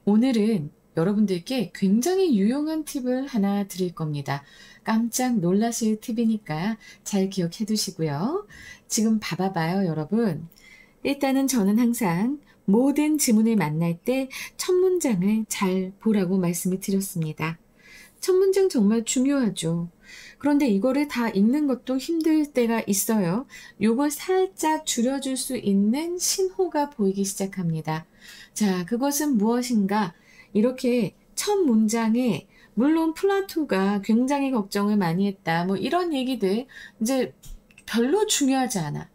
오늘은 여러분들께 굉장히 유용한 팁을 하나 드릴 겁니다. 깜짝 놀라실 팁이니까 잘 기억해 두시고요. 지금 봐봐요, 여러분. 일단은 저는 항상 모든 지문을 만날 때 첫 문장을 잘 보라고 말씀을 드렸습니다. 첫 문장 정말 중요하죠. 그런데 이거를 다 읽는 것도 힘들 때가 있어요. 요걸 살짝 줄여줄 수 있는 신호가 보이기 시작합니다. 자, 그것은 무엇인가? 이렇게 첫 문장에 물론 플라토가 굉장히 걱정을 많이 했다. 뭐 이런 얘기들 이제 별로 중요하지 않아.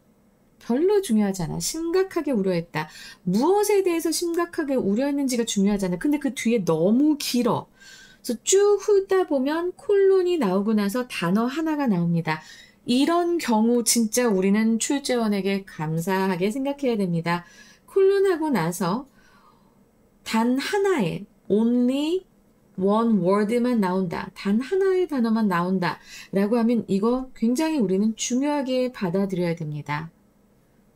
별로 중요하지 않아. 심각하게 우려했다. 무엇에 대해서 심각하게 우려했는지가 중요하잖아. 근데 그 뒤에 너무 길어. 그래서 쭉 훑다 보면 콜론이 나오고 나서 단어 하나가 나옵니다. 이런 경우 진짜 우리는 출제원에게 감사하게 생각해야 됩니다. 콜론하고 나서 단 하나의 only one word만 나온다. 단 하나의 단어만 나온다. 라고 하면 이거 굉장히 우리는 중요하게 받아들여야 됩니다.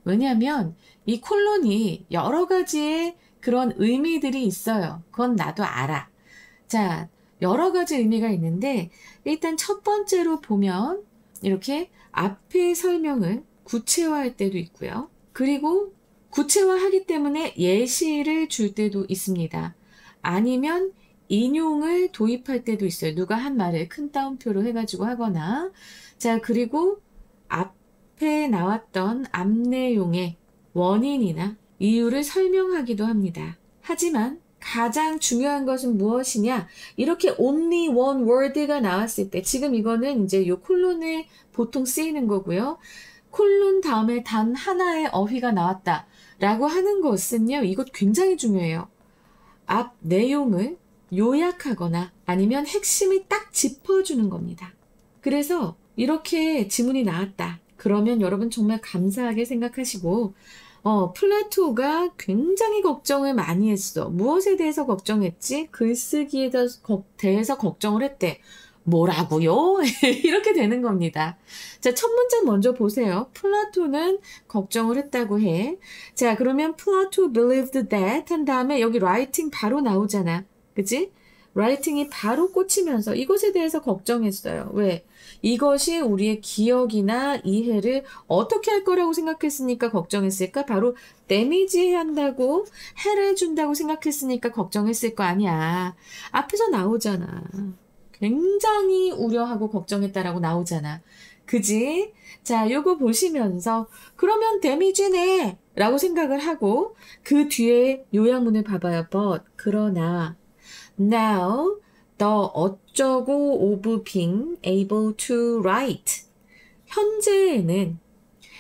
왜냐하면 이 콜론이 여러 가지의 그런 의미들이 있어요. 그건 나도 알아. 자, 여러 가지 의미가 있는데 일단 첫 번째로 보면 이렇게 앞에 설명을 구체화할 때도 있고요. 그리고 구체화하기 때문에 예시를 줄 때도 있습니다. 아니면 인용을 도입할 때도 있어요. 누가 한 말을 큰 따옴표로 해가지고 하거나. 자, 그리고 앞에 나왔던 앞 내용의 원인이나 이유를 설명하기도 합니다. 하지만 가장 중요한 것은 무엇이냐? 이렇게 only one word가 나왔을 때, 지금 이거는 이제 요 콜론에 보통 쓰이는 거고요. 콜론 다음에 단 하나의 어휘가 나왔다. 라고 하는 것은요, 이것 굉장히 중요해요. 앞 내용을 요약하거나 아니면 핵심을 딱 짚어주는 겁니다. 그래서 이렇게 지문이 나왔다. 그러면 여러분 정말 감사하게 생각하시고, 플라토가 굉장히 걱정을 많이 했어. 무엇에 대해서 걱정했지? 글쓰기에 대해서 걱정을 했대. 뭐라고요? 이렇게 되는 겁니다. 자, 첫 문장 먼저 보세요. 플라토는 걱정을 했다고 해. 자, 그러면 플라토 believed that 한 다음에 여기 writing 바로 나오잖아. 그치? writing이 바로 꽂히면서 이것에 대해서 걱정했어요. 왜? 이것이 우리의 기억이나 이해를 어떻게 할 거라고 생각했으니까 걱정했을까? 바로 데미지 한다고, 해를 준다고 생각했으니까 걱정했을 거 아니야. 앞에서 나오잖아. 굉장히 우려하고 걱정했다라고 나오잖아. 그지? 자, 요거 보시면서 그러면 데미지네 라고 생각을 하고 그 뒤에 요약문을 봐봐요. But 그러나 now the 어쩌고 of being able to write 현재에는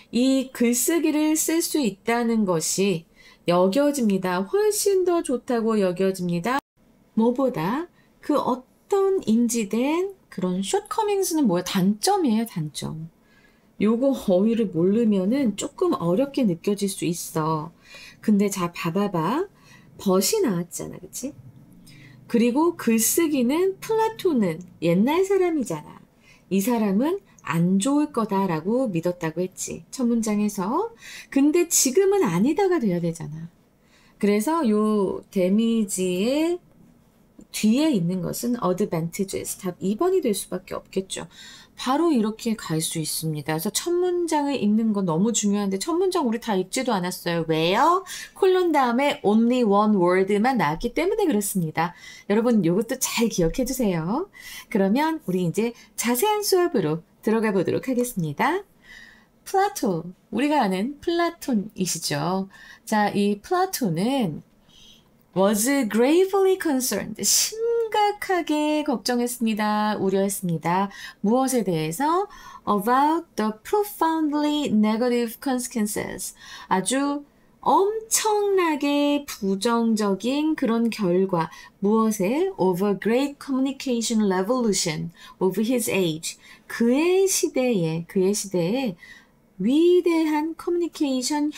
이 글쓰기를 쓸 수 있다는 것이 여겨집니다. 훨씬 더 좋다고 여겨집니다. 뭐보다 그 어떤 인지된 그런 shortcomings는 뭐야? 단점이에요, 단점. 요거 어휘를 모르면은 조금 어렵게 느껴질 수 있어. 근데 자, 봐봐봐. 벗이 나왔잖아, 그치? 그리고 글쓰기는 플라톤은 옛날 사람이잖아. 이 사람은 안 좋을 거다라고 믿었다고 했지. 첫 문장에서. 근데 지금은 아니다가 돼야 되잖아. 그래서 요 데미지의 뒤에 있는 것은 advantages. 답 2번이 될 수밖에 없겠죠. 바로 이렇게 갈 수 있습니다. 그래서 첫 문장을 읽는 건 너무 중요한데 첫 문장 우리 다 읽지도 않았어요. 왜요? 콜론 다음에 only one word만 나왔기 때문에 그렇습니다. 여러분 이것도 잘 기억해 주세요. 그러면 우리 이제 자세한 수업으로 들어가 보도록 하겠습니다. 플라토, 우리가 아는 플라톤이시죠. 자, 이 플라톤은 was gravely concerned. 심각하게 걱정했습니다. 우려했습니다. 무엇에 대해서? About the profoundly negative consequences. 아주 엄청나게 부정적인 그런 결과. 무엇에? Of a great communication revolution of his age. 그의 시대에 위대한 커뮤니케이션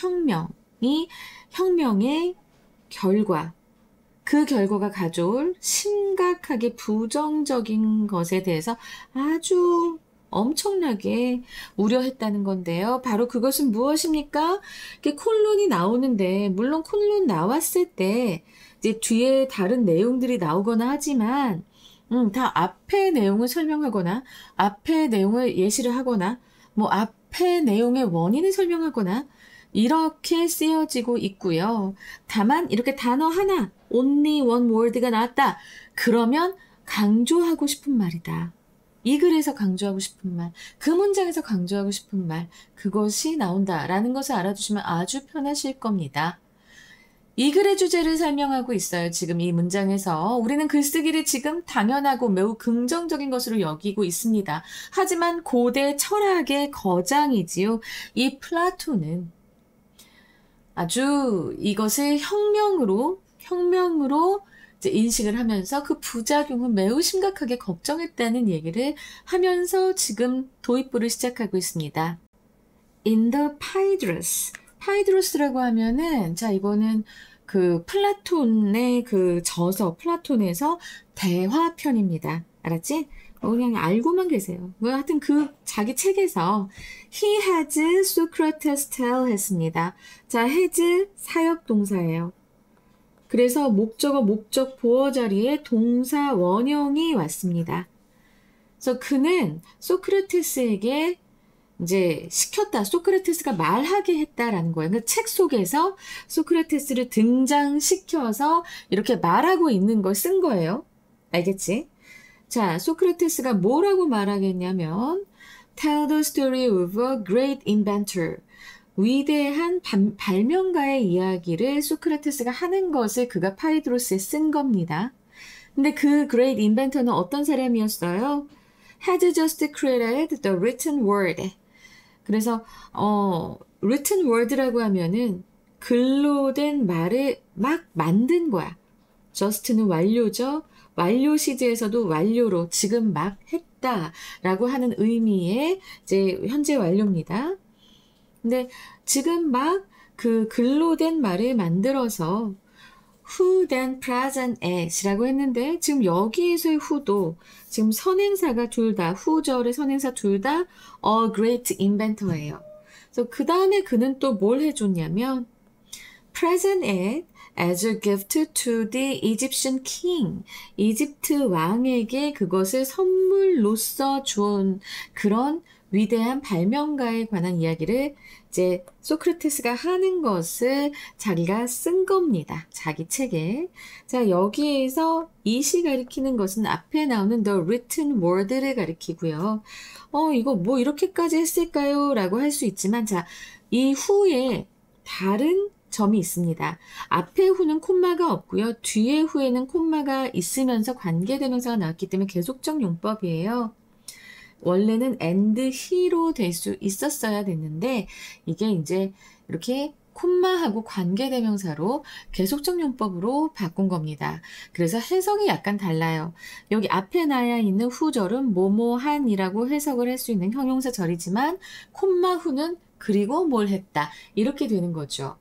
혁명의 결과. 그 결과가 가져올 심각하게 부정적인 것에 대해서 아주 엄청나게 우려했다는 건데요. 바로 그것은 무엇입니까? 이렇게 콜론이 나오는데 물론 콜론 나왔을 때 이제 뒤에 다른 내용들이 나오거나 하지만 다 앞의 내용을 설명하거나 앞의 내용을 예시를 하거나 뭐 앞의 내용의 원인을 설명하거나 이렇게 쓰여지고 있고요. 다만 이렇게 단어 하나, only one word가 나왔다. 그러면 강조하고 싶은 말이다. 이 글에서 강조하고 싶은 말, 그 문장에서 강조하고 싶은 말, 그것이 나온다라는 것을 알아두시면 아주 편하실 겁니다. 이 글의 주제를 설명하고 있어요. 지금 이 문장에서 우리는 글쓰기를 지금 당연하고 매우 긍정적인 것으로 여기고 있습니다. 하지만 고대 철학의 거장이지요. 이 플라톤은 아주 이것을 혁명으로 이제 인식을 하면서 그 부작용을 매우 심각하게 걱정했다는 얘기를 하면서 지금 도입부를 시작하고 있습니다. In the Phaedrus. 파이드로스라고 하면은, 자, 이거는 그 플라톤의 그 저서, 플라톤에서 대화편입니다. 알았지? 그냥 알고만 계세요. 뭐 하여튼 그 자기 책에서 He has Socrates tell 했습니다. 자, has 사역 동사예요. 그래서 목적어, 목적 보어 자리에 동사 원형이 왔습니다. 그래서 그는 소크라테스에게 이제 시켰다. 소크라테스가 말하게 했다라는 거예요. 그 책 속에서 소크라테스를 등장시켜서 이렇게 말하고 있는 걸 쓴 거예요. 알겠지? 자, 소크라테스가 뭐라고 말하겠냐면 Tell the story of a great inventor. 위대한 발명가의 이야기를 소크라테스가 하는 것을 그가 파이드로스에 쓴 겁니다. 근데 그 great inventor는 어떤 사람이었어요? Had just created the written word. 그래서 written word라고 하면은 글로 된 말을 막 만든 거야. just는 완료죠. 완료 시제에서도 완료로 지금 막 했다라고 하는 의미의 이제 현재 완료입니다. 근데 지금 막 그 글로 된 말을 만들어서 who then present at이라고 했는데 지금 여기에서의 who도 지금 선행사가 둘 다 who절의 선행사 둘 다 a great inventor예요. 그래서 그 다음에 그는 또 뭘 해줬냐면 present it as a gift to the Egyptian king. 이집트 왕에게 그것을 선물로써 준 그런 위대한 발명가에 관한 이야기를 이제 소크라테스가 하는 것을 자기가 쓴 겁니다. 자기 책에. 자, 여기에서 이시 가리키는 것은 앞에 나오는 the written word를 가리키고요. 이거 뭐 이렇게까지 했을까요? 라고 할 수 있지만, 자, 이 후에 다른 점이 있습니다. 앞에 후는 콤마가 없고요. 뒤에 후에는 콤마가 있으면서 관계대명사가 나왔기 때문에 계속적 용법이에요. 원래는 and he로 될 수 있었어야 됐는데 이게 이제 이렇게 콤마하고 관계대명사로 계속적 용법으로 바꾼 겁니다. 그래서 해석이 약간 달라요. 여기 앞에 나야 있는 후절은 뭐뭐한이라고 해석을 할 수 있는 형용사절이지만 콤마 후는 그리고 뭘 했다 이렇게 되는 거죠.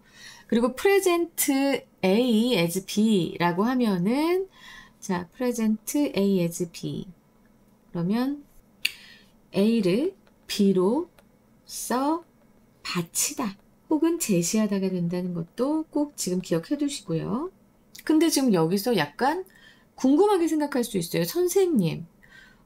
그리고 present A as B라고 하면은 자 present A as B 그러면 A를 B로 써 바치다 혹은 제시하다가 된다는 것도 꼭 지금 기억해 두시고요. 근데 지금 여기서 약간 궁금하게 생각할 수 있어요. 선생님,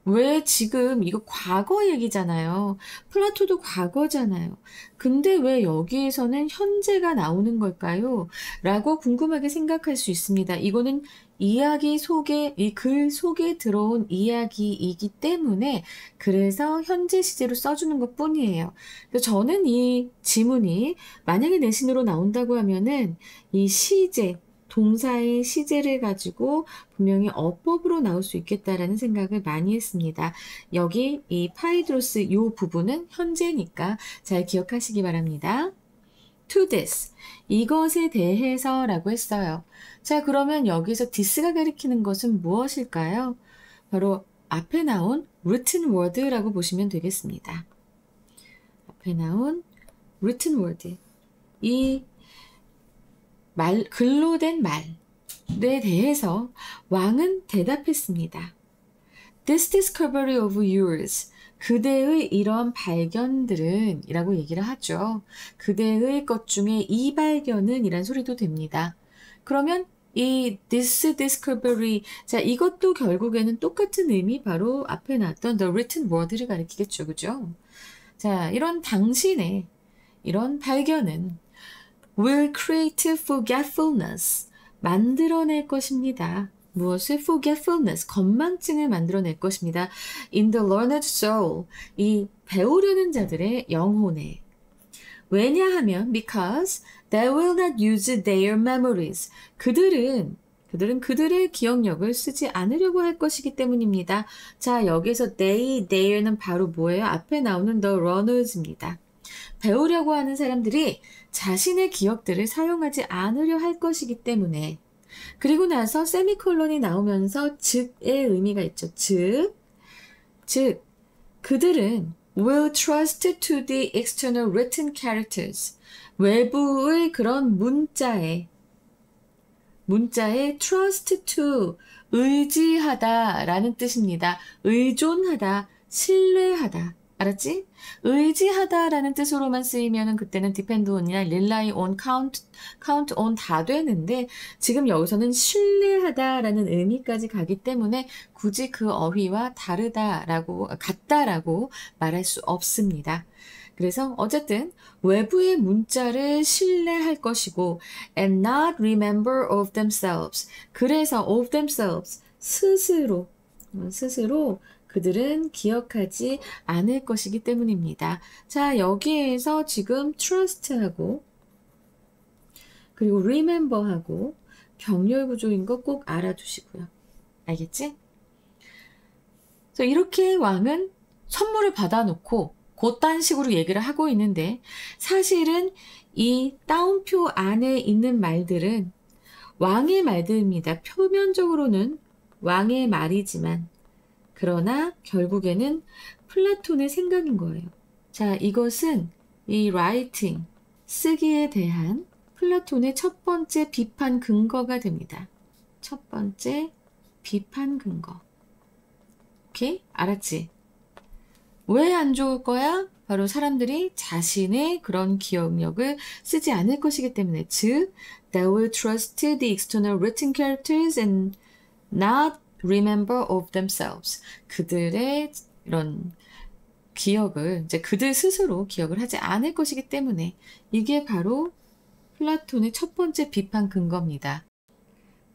왜 지금 이거 과거 얘기잖아요. 플라토도 과거잖아요. 근데 왜 여기에서는 현재가 나오는 걸까요? 라고 궁금하게 생각할 수 있습니다. 이거는 이야기 속에, 이 글 속에 들어온 이야기이기 때문에 그래서 현재 시제로 써주는 것 뿐이에요. 그래서 저는 이 지문이 만약에 내신으로 나온다고 하면은 이 시제, 동사의 시제를 가지고 분명히 어법으로 나올 수 있겠다라는 생각을 많이 했습니다. 여기 이 파이드로스 이 부분은 현재니까 잘 기억하시기 바랍니다. To this, 이것에 대해서 라고 했어요. 자, 그러면 여기서 this가 가리키는 것은 무엇일까요? 바로 앞에 나온 written word라고 보시면 되겠습니다. 앞에 나온 written word. 이 글로 된 말에 대해서 왕은 대답했습니다. This discovery of yours, 그대의 이런 발견들은 이라고 얘기를 하죠. 그대의 것 중에 이 발견은 이란 소리도 됩니다. 그러면 이 this discovery, 자, 이것도 결국에는 똑같은 의미, 바로 앞에 나왔던 the written word를 가리키겠죠. 그죠? 자, 이런 당신의 이런 발견은 will create forgetfulness, 만들어낼 것입니다. 무엇을? forgetfulness, 건망증을 만들어낼 것입니다. in the learned soul, 이 배우려는 자들의 영혼에. 왜냐하면 because they will not use their memories, 그들은 그들의 기억력을 쓰지 않으려고 할 것이기 때문입니다. 자, 여기서 their는 바로 뭐예요? 앞에 나오는 the learners입니다. 배우려고 하는 사람들이 자신의 기억들을 사용하지 않으려 할 것이기 때문에. 그리고 나서 세미콜론이 나오면서 즉의 의미가 있죠. 즉 그들은 will trust to the external written characters, 외부의 그런 문자에 trust to, 의지하다 라는 뜻입니다. 의존하다, 신뢰하다. 알았지? 의지하다 라는 뜻으로만 쓰이면은 그때는 depend on이나 rely on, count on 다 되는데, 지금 여기서는 신뢰하다 라는 의미까지 가기 때문에 굳이 그 어휘와 같다라고 말할 수 없습니다. 그래서 어쨌든 외부의 문자를 신뢰할 것이고 and not remember of themselves. 그래서 of themselves, 스스로 그들은 기억하지 않을 것이기 때문입니다. 자, 여기에서 지금 trust하고 그리고 remember하고 병렬 구조인 거 꼭 알아두시고요. 알겠지? 그래서 이렇게 왕은 선물을 받아놓고 그딴 식으로 얘기를 하고 있는데, 사실은 이 따옴표 안에 있는 말들은 왕의 말들입니다. 표면적으로는 왕의 말이지만 그러나 결국에는 플라톤의 생각인 거예요. 자, 이것은 이 writing, 쓰기에 대한 플라톤의 첫 번째 비판 근거가 됩니다. 첫 번째 비판 근거. 오케이? 알았지? 왜 안 좋을 거야? 바로 사람들이 자신의 그런 기억력을 쓰지 않을 것이기 때문에. 즉, they will trust the external written characters and not remember of themselves. 그들의 이런 기억을, 이제 그들 스스로 기억을 하지 않을 것이기 때문에. 이게 바로 플라톤의 첫 번째 비판 근거입니다.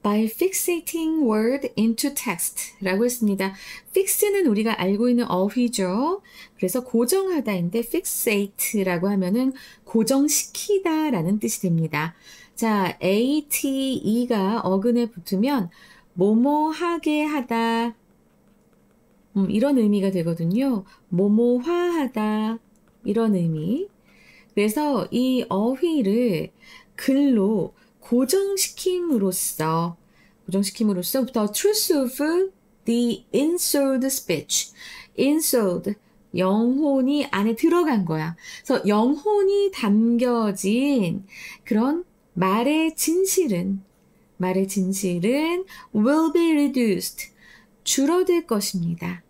By fixating word into text 라고 했습니다. fix는 우리가 알고 있는 어휘죠. 그래서 고정하다인데 fixate라고 하면은 고정시키다 라는 뜻이 됩니다. 자, ate가 어근에 붙으면 뭐뭐 하게 하다, 이런 의미가 되거든요. 뭐뭐화하다, 이런 의미. 그래서 이 어휘를 글로 고정시킴으로써 the truth of the insold speech. insold, 영혼이 안에 들어간 거야. 그래서 영혼이 담겨진 그런 말의 진실은 will be reduced, 줄어들 것입니다.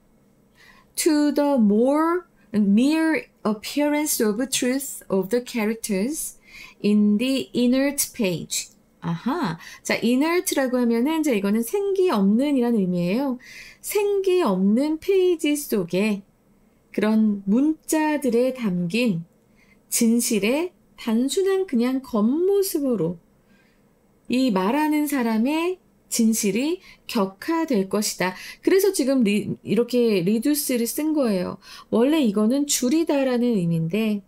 to the mere appearance of truth of the characters in the inert page. 아하. 자, inert라고 하면은, 자, 이거는 생기 없는 이란 의미예요. 생기 없는 페이지 속에 그런 문자들에 담긴 진실의 단순한 그냥 겉모습으로 이 말하는 사람의 진실이 격화될 것이다. 그래서 지금 이렇게 reduce를 쓴 거예요. 원래 이거는 줄이다라는 의미인데,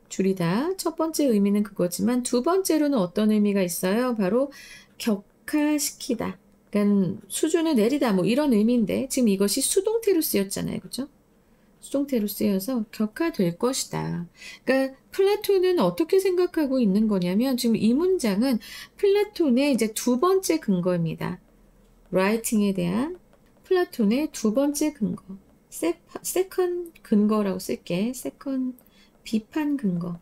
줄이다. 첫 번째 의미는 그거지만 두 번째로는 어떤 의미가 있어요? 바로 격화시키다. 그러니까 수준을 내리다, 뭐 이런 의미인데, 지금 이것이 수동태로 쓰였잖아요. 그죠? 수동태로 쓰여서 격화될 것이다. 그러니까 플라톤은 어떻게 생각하고 있는 거냐면, 지금 이 문장은 플라톤의 이제 두 번째 근거입니다. writing에 대한 플라톤의 두 번째 근거. 세컨 근거라고 쓸게. 세컨 비판 근거.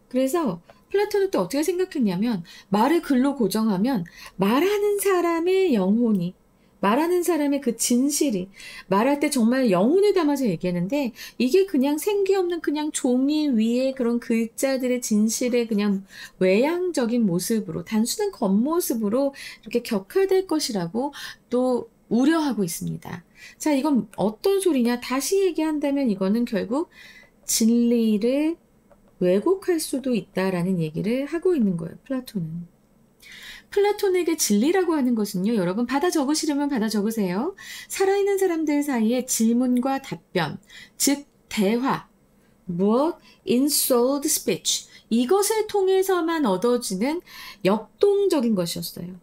그래서 플라톤은 또 어떻게 생각했냐면, 말을 글로 고정하면 말하는 사람의 영혼이, 말하는 사람의 그 진실이 말할 때 정말 영혼을 담아서 얘기하는데 이게 그냥 생기 없는 그냥 종이 위에 그런 글자들의 진실의 그냥 외향적인 모습으로 단순한 겉모습으로 이렇게 격화될 것이라고 또 우려하고 있습니다. 자, 이건 어떤 소리냐? 다시 얘기한다면 이거는 결국 진리를 왜곡할 수도 있다라는 얘기를 하고 있는 거예요, 플라톤은. 플라톤에게 진리라고 하는 것은요, 여러분 받아 적으시려면 받아 적으세요. 살아있는 사람들 사이에 질문과 답변, 즉 대화, 무엇, insolved speech, 이것을 통해서만 얻어지는 역동적인 것이었어요.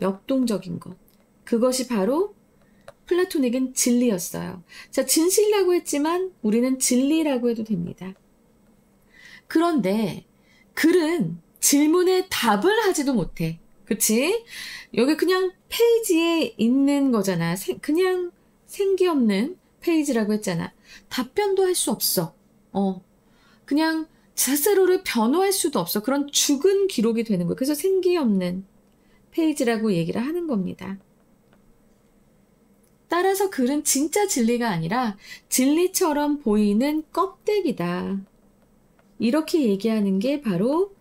역동적인 것. 그것이 바로 플라톤에겐 진리였어요. 자, 진실이라고 했지만 우리는 진리라고 해도 됩니다. 그런데 글은 질문에 답을 하지도 못해. 그치? 여기 그냥 페이지에 있는 거잖아. 그냥 생기 없는 페이지라고 했잖아. 답변도 할 수 없어. 그냥 스스로를 변호할 수도 없어. 그런 죽은 기록이 되는 거예요. 그래서 생기 없는 페이지라고 얘기를 하는 겁니다. 따라서 글은 진짜 진리가 아니라 진리처럼 보이는 껍데기다. 이렇게 얘기하는 게 바로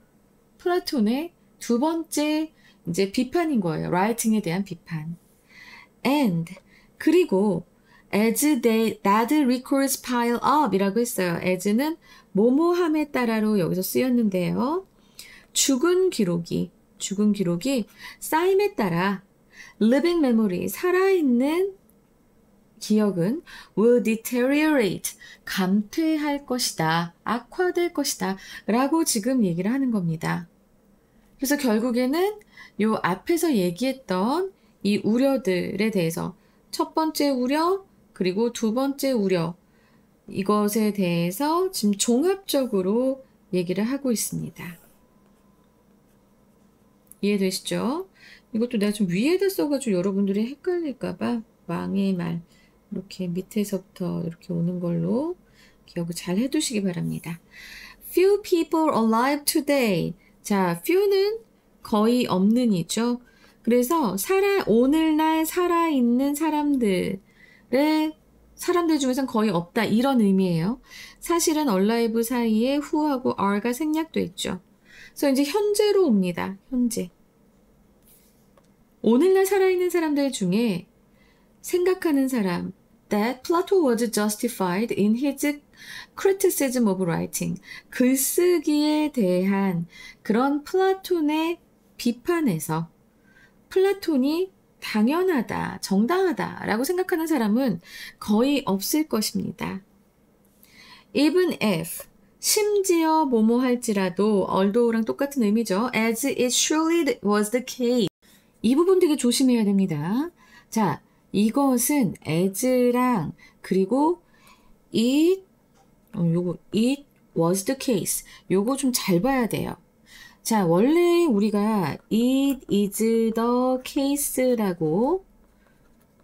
플라톤의 두 번째 이제 비판인 거예요. 라이팅에 대한 비판. And 그리고 as that records pile up 이라고 했어요. as는 뭐뭐함에 따라로 여기서 쓰였는데요. 죽은 기록이 쌓임에 따라 living memory 살아있는 기억은 will deteriorate 감퇴할 것이다. 악화될 것이다. 라고 지금 얘기를 하는 겁니다. 그래서 결국에는 요 앞에서 얘기했던 이 우려들에 대해서 첫 번째 우려 그리고 두 번째 우려 이것에 대해서 지금 종합적으로 얘기를 하고 있습니다. 이해되시죠? 이것도 내가 좀 위에다 써가지고 여러분들이 헷갈릴까봐 왕의 말 이렇게 밑에서부터 이렇게 오는 걸로 기억을 잘 해두시기 바랍니다. Few people alive today. 자, few는 거의 없는 이죠. 그래서 오늘날 살아있는 사람들 중에선 거의 없다. 이런 의미예요. 사실은 alive 사이에 who하고 are가 생략돼 있죠. 그래서 이제 현재로 옵니다. 현재. 오늘날 살아있는 사람들 중에 생각하는 사람 that Plato was justified in his criticism of writing. 글쓰기에 대한 그런 플라톤의 비판에서 플라톤이 당연하다, 정당하다라고 생각하는 사람은 거의 없을 것입니다. Even if 심지어 뭐뭐 할지라도 although랑 똑같은 의미죠. As it surely was the case. 이 부분 되게 조심해야 됩니다. 자, 이것은 as랑 그리고 it was the case. 요거 좀 잘 봐야 돼요. 자, 원래 우리가 it is the case라고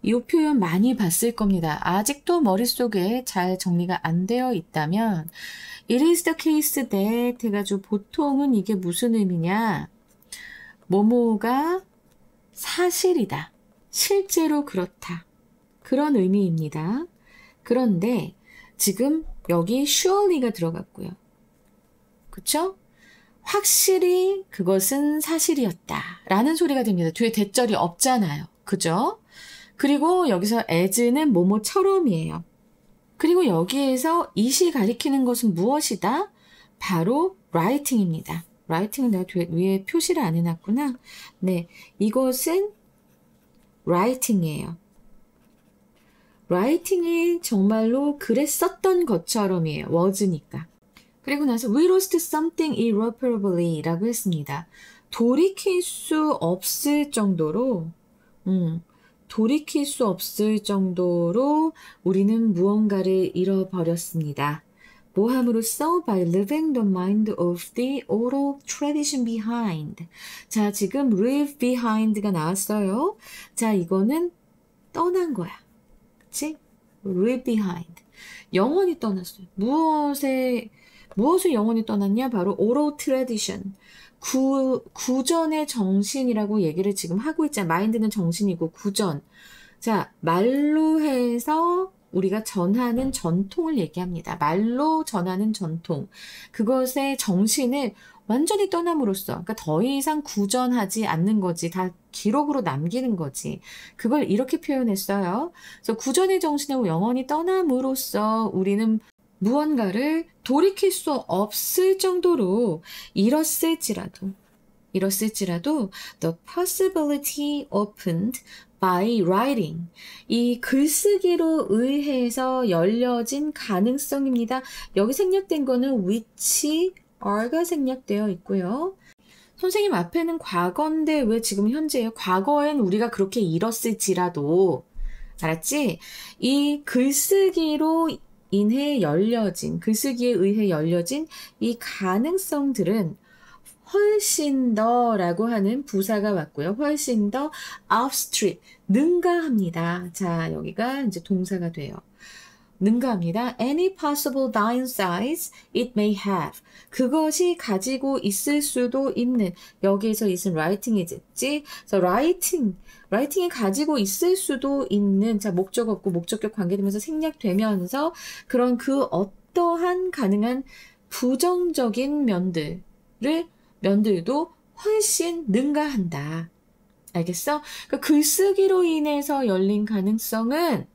이 표현 많이 봤을 겁니다. 아직도 머릿속에 잘 정리가 안 되어 있다면 it is the case that 해가지고 보통은 이게 무슨 의미냐? 뭐뭐가 사실이다. 실제로 그렇다. 그런 의미입니다. 그런데 지금 여기 surely가 들어갔고요. 그쵸? 확실히 그것은 사실이었다. 라는 소리가 됩니다. 뒤에 대절이 없잖아요. 그죠? 그리고 여기서 as는 뭐뭐처럼이에요. 그리고 여기에서 it이 가리키는 것은 무엇이다? 바로 writing입니다. writing은 내가 위에 표시를 안 해놨구나. 네, 이것은 writing이에요. writing이 정말로 글에 썼던 것처럼이에요. was니까. 그리고 나서 we lost something irreparably 라고 했습니다. 돌이킬 수 없을 정도로 우리는 무언가를 잃어버렸습니다. 뭐 함으로써? By leaving the mind of the oral tradition behind. 자, 지금 leave behind가 나왔어요. 자, 이거는 떠난 거야. 그치? leave behind. 영원히 떠났어요. 무엇을 영원히 떠났냐? 바로 oral tradition. 구전의 정신이라고 얘기를 지금 하고 있잖아요. 마인드는 정신이고 구전. 자, 말로 해서 우리가 전하는 전통을 얘기합니다. 말로 전하는 전통. 그것의 정신을 완전히 떠남으로써, 그러니까 더 이상 구전하지 않는 거지. 다 기록으로 남기는 거지. 그걸 이렇게 표현했어요. 그래서 구전의 정신을 영원히 떠남으로써 우리는 무언가를 돌이킬 수 없을 정도로 잃었을지라도 the possibility opened by writing. 이 글쓰기로 의해서 열려진 가능성입니다. 여기 생략된 거는 which are가 생략되어 있고요. 선생님 앞에는 과거인데 왜 지금 현재예요? 과거엔 우리가 그렇게 잃었을지라도, 알았지? 이 글쓰기로 글쓰기에 의해 열려진 이 가능성들은 훨씬 더라고 하는 부사가 왔고요. 훨씬 더 outstrip, 능가합니다. 자, 여기가 이제 동사가 돼요. 능가합니다. Any possible downsides it may have. 그것이 가지고 있을 수도 있는, 여기에서 있은 writing이겠지. 그래서 writing이 가지고 있을 수도 있는, 자, 목적 없고 목적격 관계되면서 생략되면서 그런 그 어떠한 가능한 부정적인 면들도 훨씬 능가한다. 알겠어? 그러니까 글쓰기로 인해서 열린 가능성은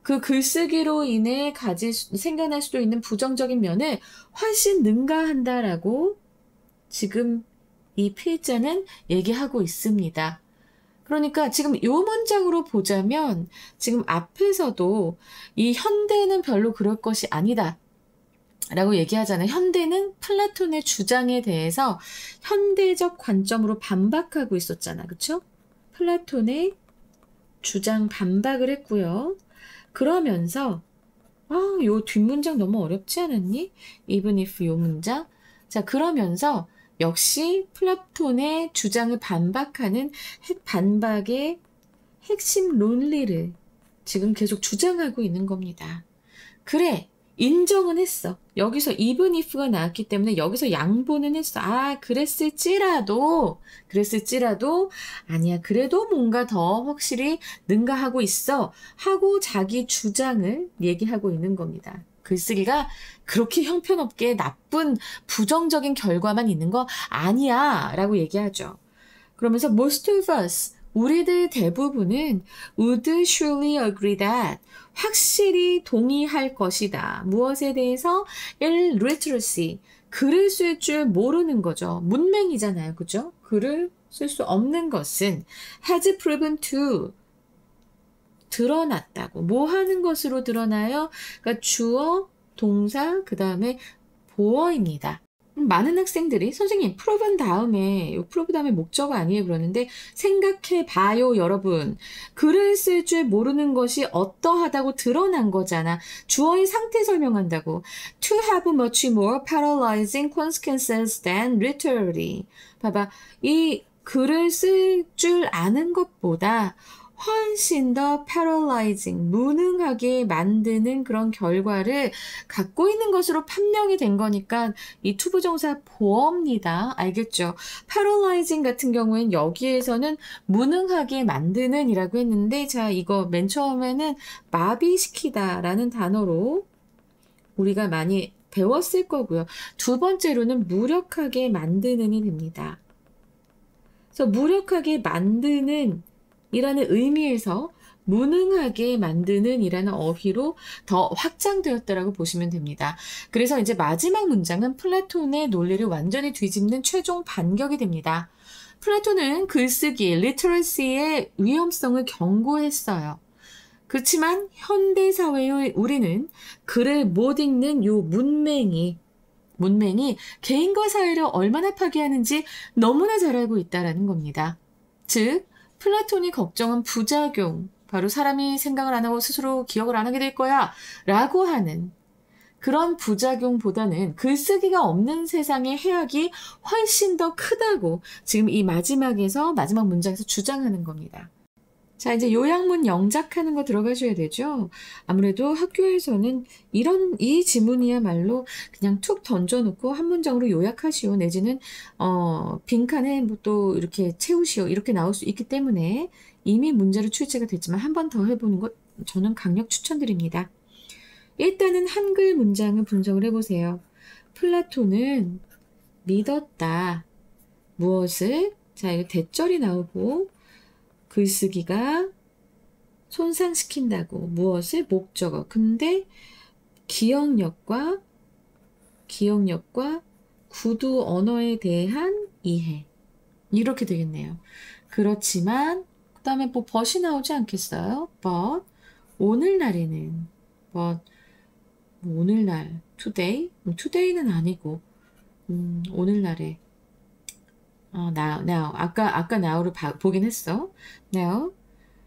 그 글쓰기로 인해 생겨날 수도 있는 부정적인 면을 훨씬 능가한다라고 지금 이 필자는 얘기하고 있습니다. 그러니까 지금 이 문장으로 보자면 지금 앞에서도 이 현대는 별로 그럴 것이 아니다 라고 얘기하잖아요. 현대는 플라톤의 주장에 대해서 현대적 관점으로 반박하고 있었잖아. 그쵸? 플라톤의 주장 반박을 했고요. 그러면서 요 뒷문장 너무 어렵지 않았니? even if 요 문장. 자, 그러면서 역시 플라톤의 주장을 반박하는 반박의 핵심 논리를 지금 계속 주장하고 있는 겁니다. 그래, 인정은 했어. 여기서 even if가 나왔기 때문에 여기서 양보는 했어. 그랬을지라도 아니야, 그래도 뭔가 더 확실히 능가하고 있어 하고 자기 주장을 얘기하고 있는 겁니다. 글쓰기가 그렇게 형편없게 나쁜 부정적인 결과만 있는 거 아니야 라고 얘기하죠. 그러면서 most of us, 우리들 대부분은 would surely agree that, 확실히 동의할 것이다. 무엇에 대해서? illiteracy, 글을 쓸 줄 모르는 거죠. 문맹이잖아요. 그죠? 글을 쓸 수 없는 것은 has proven to, 드러났다고. 뭐 하는 것으로 드러나요? 그러니까 주어, 동사, 그 다음에 보어입니다. 많은 학생들이 선생님 프로브 다음에 목적어 아니에요 그러는데, 생각해 봐요 여러분. 글을 쓸 줄 모르는 것이 어떠하다고 드러난 거잖아. 주어의 상태 설명한다고. To have much more paralyzing consequences than literally. 봐봐, 이 글을 쓸 줄 아는 것보다 훨씬 더 paralyzing, 무능하게 만드는 그런 결과를 갖고 있는 것으로 판명이 된 거니까 이 투부정사 보어입니다. 알겠죠? paralyzing 같은 경우엔 여기에서는 무능하게 만드는 이라고 했는데, 자, 이거 맨 처음에는 마비시키다 라는 단어로 우리가 많이 배웠을 거고요. 두 번째로는 무력하게 만드는이 됩니다. 그래서 무력하게 만드는 이라는 의미에서 무능하게 만드는 이라는 어휘로 더 확장되었다라고 보시면 됩니다. 그래서 이제 마지막 문장은 플라톤의 논리를 완전히 뒤집는 최종 반격이 됩니다. 플라톤은 글쓰기, literacy의 위험성을 경고했어요. 그렇지만 현대 사회의 우리는 글을 못 읽는 요 문맹이 개인과 사회를 얼마나 파괴하는지 너무나 잘 알고 있다라는 겁니다. 즉, 플라톤이 걱정한 부작용, 바로 사람이 생각을 안 하고 스스로 기억을 안 하게 될 거야 라고 하는 그런 부작용보다는 글쓰기가 없는 세상의 해악이 훨씬 더 크다고 지금 이 마지막 문장에서 주장하는 겁니다. 자, 이제 요약문 영작하는 거 들어가셔야 되죠? 아무래도 학교에서는 이 지문이야말로 그냥 툭 던져놓고 한 문장으로 요약하시오. 내지는, 빈칸에 뭐 또 이렇게 채우시오. 이렇게 나올 수 있기 때문에 이미 문제로 출제가 됐지만 한 번 더 해보는 것 저는 강력 추천드립니다. 일단은 한글 문장을 분석을 해보세요. 플라톤은 믿었다. 무엇을? 자, 이거 대절이 나오고, 글쓰기가 손상시킨다고. 무엇을? 목적어. 근데 기억력과 구두 언어에 대한 이해. 이렇게 되겠네요. 그렇지만 그 다음에 뭐 but이 나오지 않겠어요? but 오늘날에는 but 뭐 오늘날 today는 아니고 오늘날에 now 아까 now를 보긴 했어. now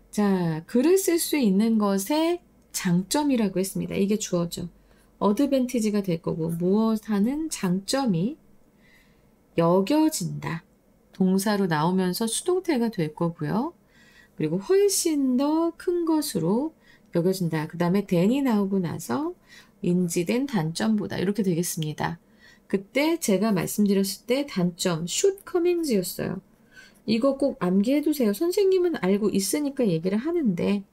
자, 글을 쓸 수 있는 것의 장점이라고 했습니다. 이게 주어죠. 어드밴티지가 될 거고 무엇 하는 장점이 여겨진다. 동사로 나오면서 수동태가 될 거고요. 그리고 훨씬 더 큰 것으로 여겨진다. 그 다음에 than이 나오고 나서 인지된 단점보다 이렇게 되겠습니다. 그때 제가 말씀드렸을 때 단점 shortcomings였어요. 이거 꼭 암기해두세요. 선생님은 알고 있으니까 얘기를 하는데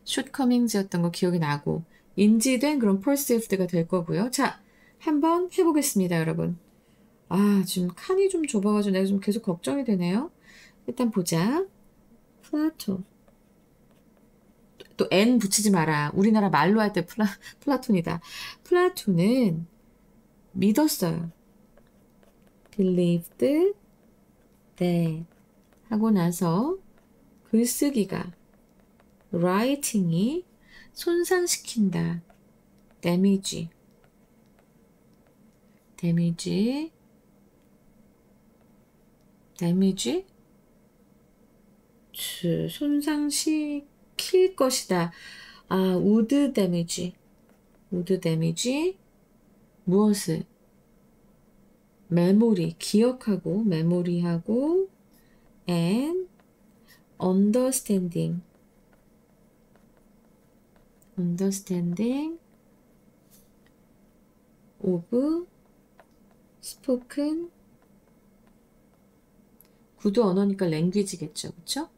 shortcomings였던 거 기억이 나고 인지된 그런 perceived가 될 거고요. 자, 한번 해보겠습니다, 여러분. 지금 칸이 좀 좁아가지고 내가 좀 계속 걱정이 되네요. 일단 보자. 플라톤. 또 N 붙이지 마라. 우리나라 말로 할 때 플라톤이다. 플라톤은 믿었어요. believed that 하고 나서 글쓰기가 writing이 손상시킨다. damage 손상시킬 것이다. would damage 무엇을? 메모리하고 and understanding of spoken 구두 언어니까 language겠죠. 그쵸?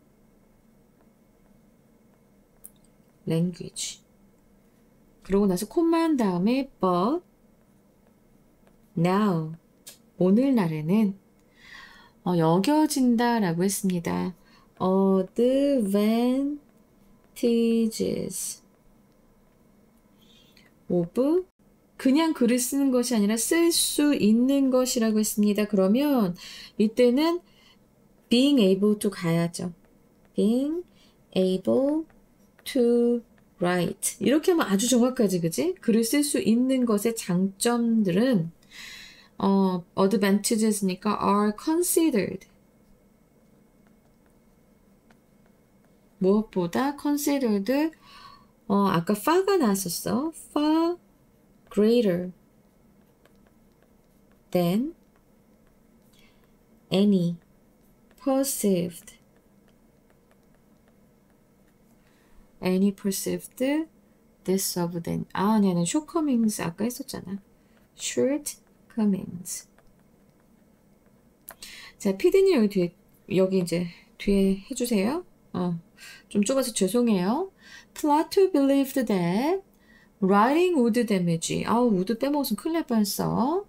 language. 그러고 나서 콤마 한 다음에 but now 오늘날에는 여겨진다라고 했습니다. advantages of 그냥 글을 쓰는 것이 아니라 쓸 수 있는 것이라고 했습니다. 그러면 이때는 being able to 가야죠. being able to write 이렇게 하면 아주 정확하지, 그지? 글을 쓸 수 있는 것의 장점들은 advantages니까 are considered 무엇보다 considered 아까 far가 나왔었어. far greater than any perceived death of them. 아니야, shortcomings 아까 했었잖아. shortcomings. 자, 피디님 여기 이제 뒤에 해주세요. 좀 좁아서 죄송해요. Plato believed that writing would damage. would 빼먹었으면 큰일 날 뻔했어.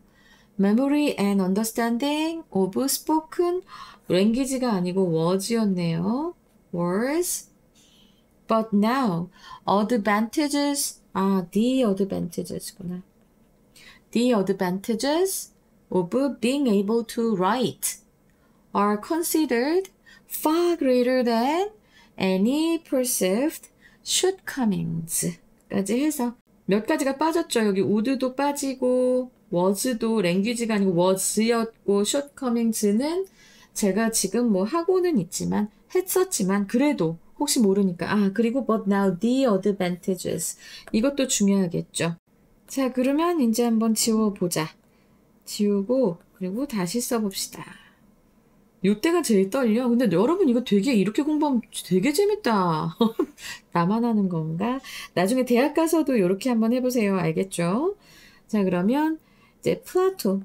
Memory and understanding of spoken language가 아니고 words였네요. words. But now, advantages, the advantages구나. The advantages of being able to write are considered far greater than any perceived shortcomings. 까지 해서 몇 가지가 빠졌죠. 여기 would도 빠지고 was도 language가 아니고 was였고 shortcomings는 제가 지금 뭐 하고는 있지만 했었지만 그래도 혹시 모르니까 그리고 but now the advantages 이것도 중요하겠죠. 자, 그러면 이제 한번 지워보자. 지우고 그리고 다시 써봅시다. 요때가 제일 떨려. 근데 여러분 이거 되게 이렇게 공부하면 되게 재밌다. 나만 하는 건가? 나중에 대학 가서도 이렇게 한번 해보세요. 알겠죠? 자, 그러면 이제 플라토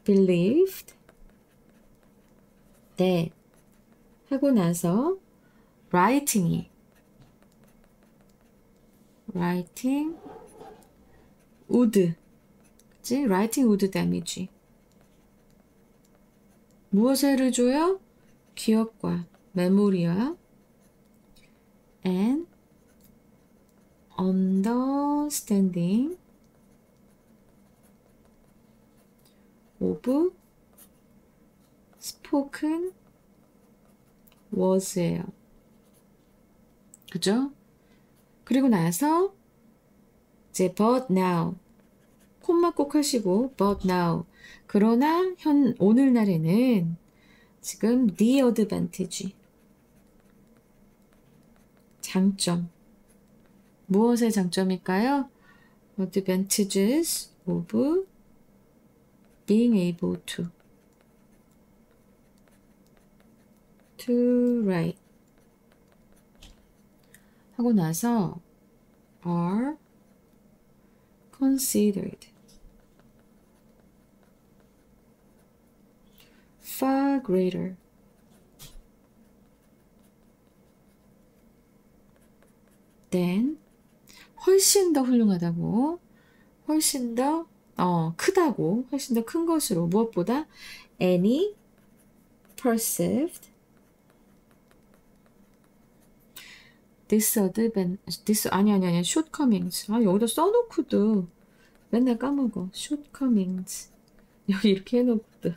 believed that 하고 나서 writing would, 그치? writing would damage. 무엇을 줘요? 기억과 메모리와 and understanding of spoken words예요. 그죠? 그리고 나서 이제 but now 콤마 꼭 하시고 but now 그러나 오늘날에는 지금 the advantage 장점 무엇의 장점일까요? advantages of being able to write 하고 나서 are considered far greater than 훨씬 더 훌륭하다고 훨씬 더 크다고 훨씬 더 큰 것으로 무엇보다 any perceived 아니 shortcomings 여기다 써놓고도 맨날 까먹어 shortcomings 여기 이렇게 해놓고도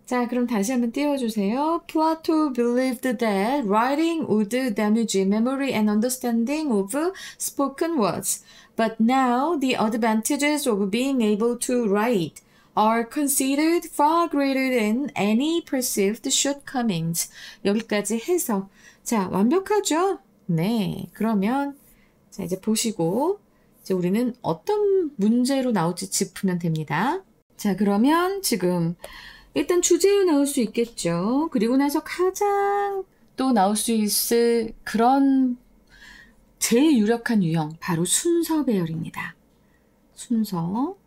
자 그럼 다시 한번 띄워주세요. Plato believed that writing would damage memory and understanding of spoken words. But now the advantages of being able to write are considered far greater than any perceived shortcomings. 여기까지 해서 자 완벽하죠? 네 그러면 자 이제 보시고 이제 우리는 어떤 문제로 나올지 짚으면 됩니다. 자 그러면 지금 일단 주제에 나올 수 있겠죠. 그리고 나서 가장 또 나올 수 있을 그런 제일 유력한 유형 바로 순서 배열입니다. 순서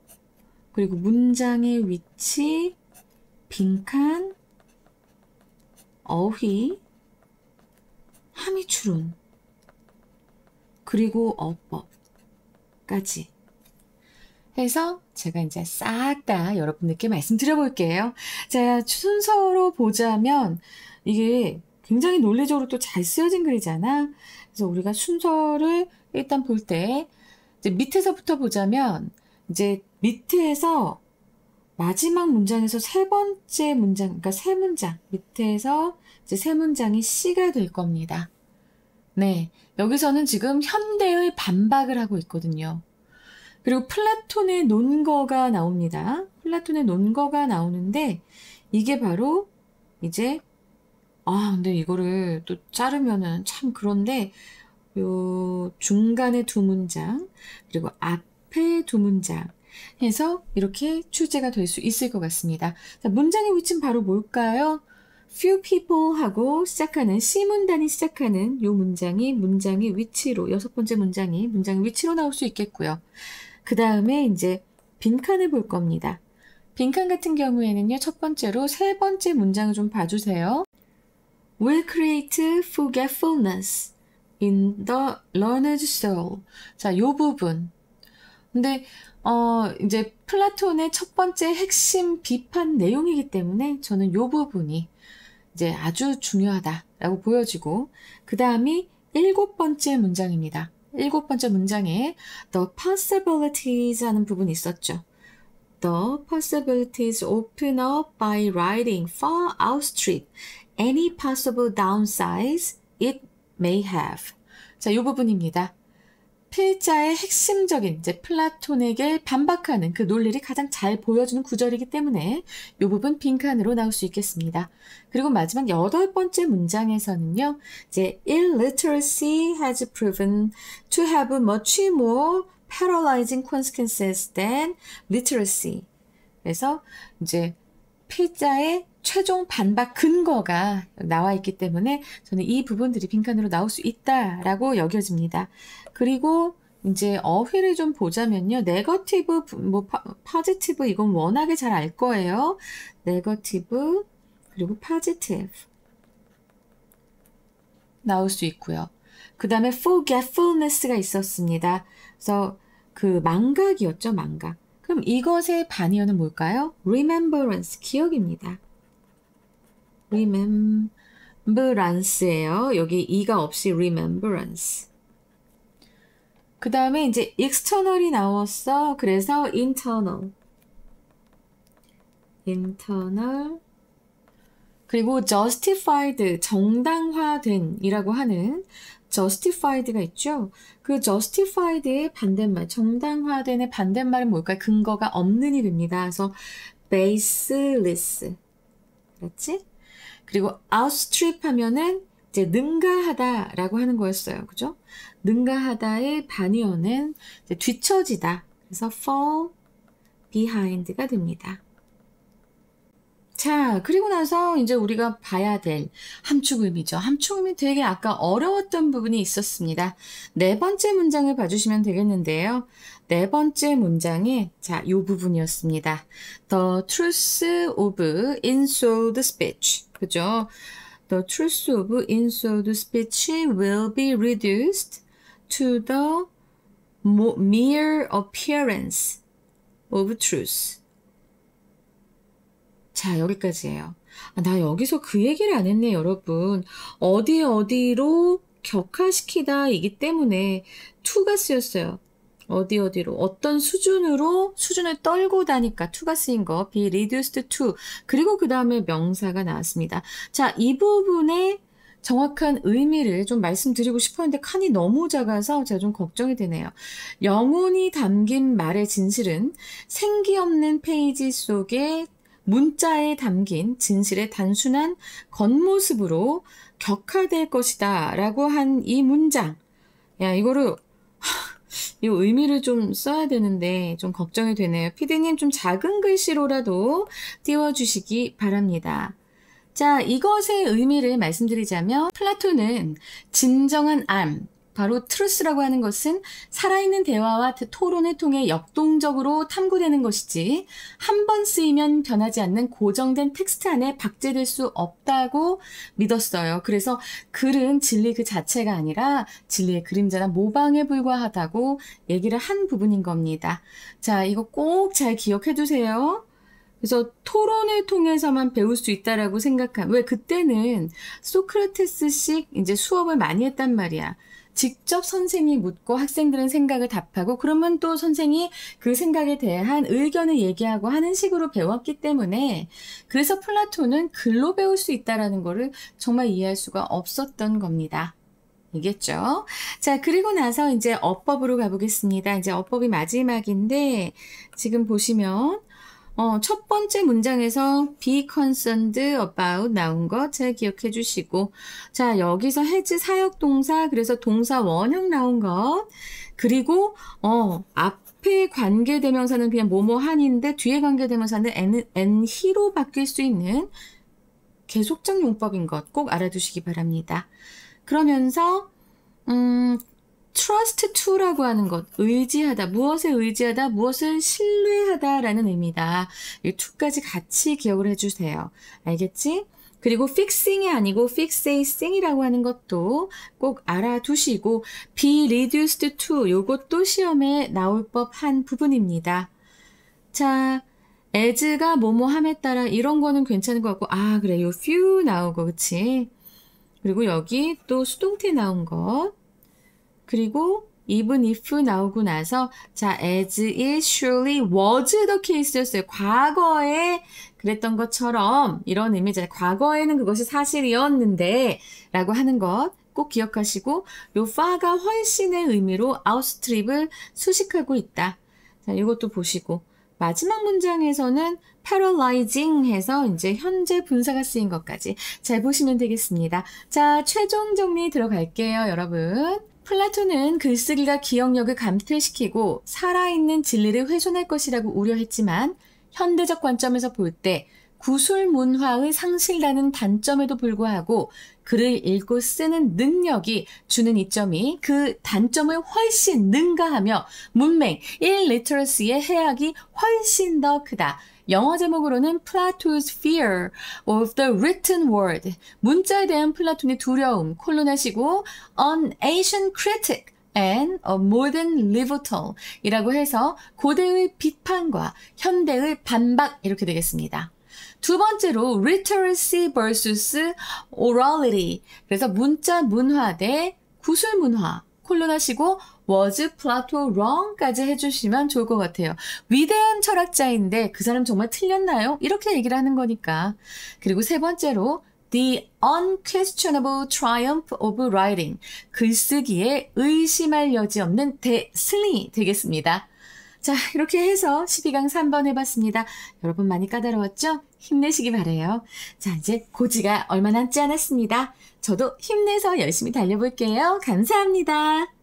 그리고 문장의 위치, 빈칸, 어휘, 함의 추론 그리고 어법까지 해서 제가 이제 싹 다 여러분들께 말씀드려 볼게요. 자, 순서로 보자면 이게 굉장히 논리적으로 또 잘 쓰여진 글이잖아. 그래서 우리가 순서를 일단 볼 때 이제 밑에서부터 보자면 이제 밑에서 마지막 문장에서 세 번째 문장, 그러니까 세 문장 밑에서 이제 세 문장이 C가 될 겁니다. 네, 여기서는 지금 현대의 반박을 하고 있거든요. 그리고 플라톤의 논거가 나옵니다. 플라톤의 논거가 나오는데 이게 바로 이제 근데 이거를 또 자르면은 참 그런데 요 중간에 두 문장 그리고 앞에 두 문장 해서 이렇게 출제가 될 수 있을 것 같습니다. 자, 문장의 위치는 바로 뭘까요? few people 하고 시작하는 C문단이 시작하는 요 문장의 위치로 여섯 번째 문장의 위치로 나올 수 있겠고요. 그 다음에 이제 빈칸을 볼 겁니다. 빈칸 같은 경우에는요. 첫 번째로 세 번째 문장을 좀 봐주세요. will create forgetfulness in the learner's soul. 자, 요 부분. 근데 이제 플라톤의 첫 번째 핵심 비판 내용이기 때문에 저는 요 부분이 이제 아주 중요하다라고 보여지고 그 다음이 일곱 번째 문장입니다. 일곱 번째 문장에 the possibilities 하는 부분이 있었죠. The possibilities open up by writing far outstrip any possible downsides it may have. 자, 이 부분입니다. 필자의 핵심적인 이제 플라톤에게 반박하는 그 논리를 가장 잘 보여주는 구절이기 때문에 이 부분 빈칸으로 나올 수 있겠습니다. 그리고 마지막 여덟 번째 문장에서는요. 이제 illiteracy has proven to have much more paralyzing consequences than literacy. 그래서 이제 필자의 최종 반박 근거가 나와 있기 때문에 저는 이 부분들이 빈칸으로 나올 수 있다라고 여겨집니다. 그리고 이제 어휘를 좀 보자면요. 네거티브, 포지티브 이건 워낙에 잘 알 거예요. 네거티브 그리고 포지티브 나올 수 있고요. 그 다음에 forgetfulness가 있었습니다. 그래서 그 망각이었죠, 망각. 그럼 이것의 반의어는 뭘까요? remembrance, 기억입니다. remembrance예요. 여기 이가 없이 remembrance. 그 다음에 이제 external이 나왔어. 그래서 internal. 그리고 justified, 정당화된 이라고 하는 justified가 있죠. 그 justified의 반대말, 정당화된의 반대말은 뭘까요? 근거가 없는 일입니다. 그래서 baseless. 그렇지? 그리고 outstrip 하면은 이제 능가하다라고 하는 거였어요. 그죠? 능가하다의 반의어는 이제 뒤처지다. 그래서 fall behind가 됩니다. 자, 그리고 나서 이제 우리가 봐야 될 함축의미죠. 함축의미 되게 아까 어려웠던 부분이 있었습니다. 네 번째 문장을 봐주시면 되겠는데요. 네 번째 문장에 자, 요 부분이었습니다. The truth of insoled speech. 그죠? The truth of insoled speech will be reduced to the mere appearance of truth. 자, 여기까지예요. 나 여기서 그 얘기를 안 했네, 여러분. 어디로 격화시키다 이기 때문에 to가 쓰였어요. 어디로 어떤 수준을 떨고 다니까 to가 쓰인 거 be reduced to 그리고 그 다음에 명사가 나왔습니다. 자, 이 부분의 정확한 의미를 좀 말씀드리고 싶었는데 칸이 너무 작아서 제가 좀 걱정이 되네요. 영혼이 담긴 말의 진실은 생기 없는 페이지 속에 문자에 담긴 진실의 단순한 겉모습으로 격화될 것이다 라고 한 이 문장. 야, 이거를 이 의미를 좀 써야 되는데 좀 걱정이 되네요. 피디님 좀 작은 글씨로라도 띄워주시기 바랍니다. 자, 이것의 의미를 말씀드리자면 플라톤은 진정한 암, 바로 트루스라고 하는 것은 살아있는 대화와 토론을 통해 역동적으로 탐구되는 것이지 한 번 쓰이면 변하지 않는 고정된 텍스트 안에 박제될 수 없다고 믿었어요. 그래서 글은 진리 그 자체가 아니라 진리의 그림자나 모방에 불과하다고 얘기를 한 부분인 겁니다. 자, 이거 꼭 잘 기억해 두세요. 그래서 토론을 통해서만 배울 수 있다라고 왜 그때는 소크라테스식 이제 수업을 많이 했단 말이야. 직접 선생이 묻고 학생들은 생각을 답하고 그러면 또 선생이 그 생각에 대한 의견을 얘기하고 하는 식으로 배웠기 때문에 그래서 플라톤은 글로 배울 수 있다라는 거를 정말 이해할 수가 없었던 겁니다. 알겠죠? 자, 그리고 나서 이제 어법으로 가보겠습니다. 이제 어법이 마지막인데 지금 보시면 첫 번째 문장에서 be concerned about 나온 거 잘 기억해 주시고 자, 여기서 has 사역동사 그래서 동사 원형 나온 것 그리고 앞에 관계대명사는 그냥 뭐뭐한인데 뒤에 관계대명사는 and he로 바뀔 수 있는 계속적 용법인 것 꼭 알아두시기 바랍니다. 그러면서 trust to라고 하는 것, 의지하다, 무엇에 의지하다, 무엇을 신뢰하다라는 의미다. 이 to까지 같이 기억을 해주세요. 알겠지? 그리고 fixing이 아니고 fixating이라고 하는 것도 꼭 알아두시고 be reduced to 요것도 시험에 나올 법한 부분입니다. 자, as가 뭐뭐함에 따라 이런 거는 괜찮은 것 같고 그래, 요 few 나오고 그치? 그리고 여기 또 수동태 나온 것 그리고 even if 나오고 나서 자, as it surely was the case였어요. 과거에 그랬던 것처럼 이런 의미잖아요. 과거에는 그것이 사실이었는데 라고 하는 것 꼭 기억하시고 요 far가 훨씬의 의미로 outstrip을 수식하고 있다. 자, 이것도 보시고 마지막 문장에서는 paralyzing 해서 이제 현재 분사가 쓰인 것까지 잘 보시면 되겠습니다. 자, 최종 정리 들어갈게요, 여러분. 플라톤은 글쓰기가 기억력을 감퇴시키고 살아있는 진리를 훼손할 것이라고 우려했지만 현대적 관점에서 볼 때 구술문화의 상실이라는 단점에도 불구하고 글을 읽고 쓰는 능력이 주는 이점이 그 단점을 훨씬 능가하며 문맹, illiteracy의 해악이 훨씬 더 크다. 영어 제목으로는 Plato's Fear of the Written Word, 문자에 대한 플라톤의 두려움, 콜론하시고 An Asian Critic and a Modern Rebuttal 이라고 해서 고대의 비판과 현대의 반박 이렇게 되겠습니다. 두 번째로 literacy vs orality. 그래서 문자 문화 대 구술 문화. 콜론하시고 was Plato wrong까지 해주시면 좋을 것 같아요. 위대한 철학자인데 그 사람 정말 틀렸나요? 이렇게 얘기를 하는 거니까. 그리고 세 번째로 the unquestionable triumph of writing. 글쓰기에 의심할 여지 없는 대승리 되겠습니다. 자, 이렇게 해서 12강 3번 해봤습니다. 여러분 많이 까다로웠죠? 힘내시기 바래요. 자, 이제 고지가 얼마 남지 않았습니다. 저도 힘내서 열심히 달려볼게요. 감사합니다.